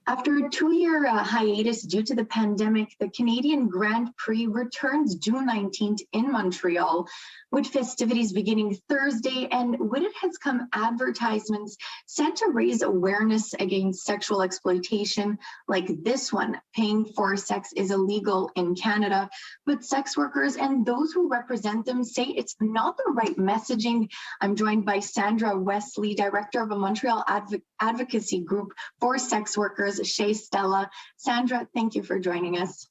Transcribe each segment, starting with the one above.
After a two-year hiatus due to the pandemic, the Canadian Grand Prix returns June 19th in Montreal, with festivities beginning Thursday, and with it has come advertisements set to raise awareness against sexual exploitation, like this one: paying for sex is illegal in Canada, but sex workers and those who represent them say it's not the right messaging. I'm joined by Sandra Wesley, director of a Montreal advocacy group for sex workers, Chez Stella. Sandra, thank you for joining us.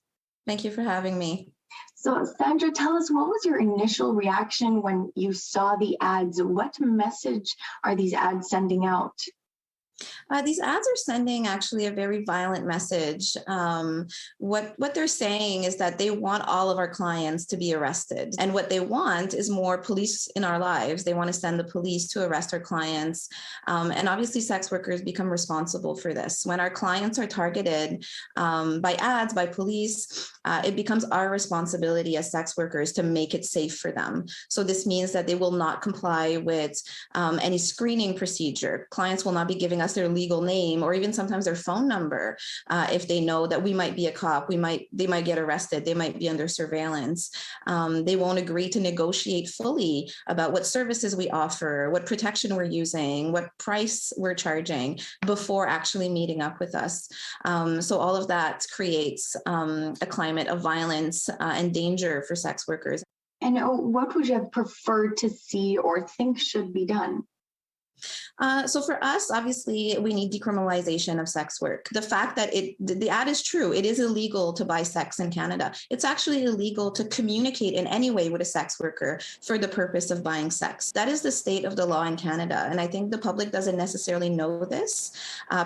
Thank you for having me. So, Sandra, tell us, what was your initial reaction when you saw the ads? What message are these ads sending out? These ads are sending actually a very violent message. What they're saying is that they want all of our clients to be arrested. And what they want is more police in our lives. They want to send the police to arrest our clients. And obviously, sex workers become responsible for this. When our clients are targeted by ads, by police, it becomes our responsibility as sex workers to make it safe for them. So this means that they will not comply with any screening procedure. Clients will not be giving us their legal name or even sometimes their phone number if they know that we might be a cop. They might get arrested. They might be under surveillance. They won't agree to negotiate fully about what services we offer, what protection we're using, what price we're charging before actually meeting up with us. So all of that creates a climate of violence and danger for sex workers. And what would you have preferred to see or think should be done? So for us, obviously, we need decriminalization of sex work. The fact that the ad is true, it is illegal to buy sex in Canada. It's actually illegal to communicate in any way with a sex worker for the purpose of buying sex. That is the state of the law in Canada. And I think the public doesn't necessarily know this.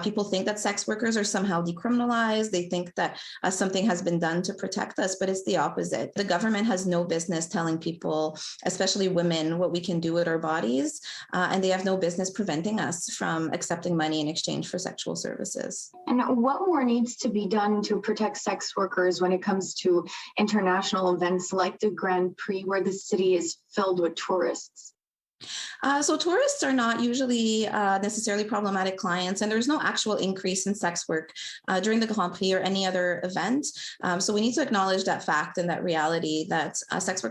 People think that sex workers are somehow decriminalized. They think that something has been done to protect us, but it's the opposite. The government has no business telling people, especially women, what we can do with our bodies. And they have no business preventing us from accepting money in exchange for sexual services. And what more needs to be done to protect sex workers when it comes to international events like the Grand Prix, where the city is filled with tourists? So tourists are not usually necessarily problematic clients, and there's no actual increase in sex work during the Grand Prix or any other event. So we need to acknowledge that fact and that reality that sex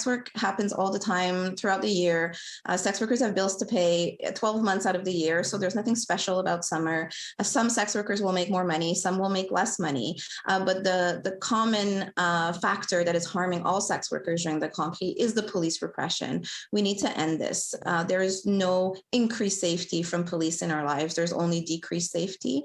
work happens all the time throughout the year. Sex workers have bills to pay 12 months out of the year, so there's nothing special about summer. Some sex workers will make more money, some will make less money, but the common factor that is harming all sex workers during the Grand Prix is the police repression. We need to end this. There is no increased safety from police in our lives. There's only decreased safety.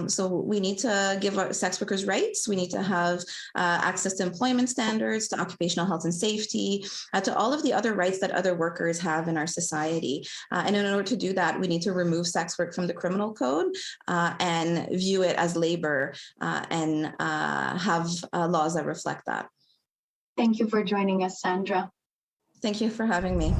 So we need to give our sex workers rights. We need to have access to employment standards, to occupational health and safety, to all of the other rights that other workers have in our society. And in order to do that, we need to remove sex work from the criminal code and view it as labor and have laws that reflect that. Thank you for joining us, Sandra. Thank you for having me.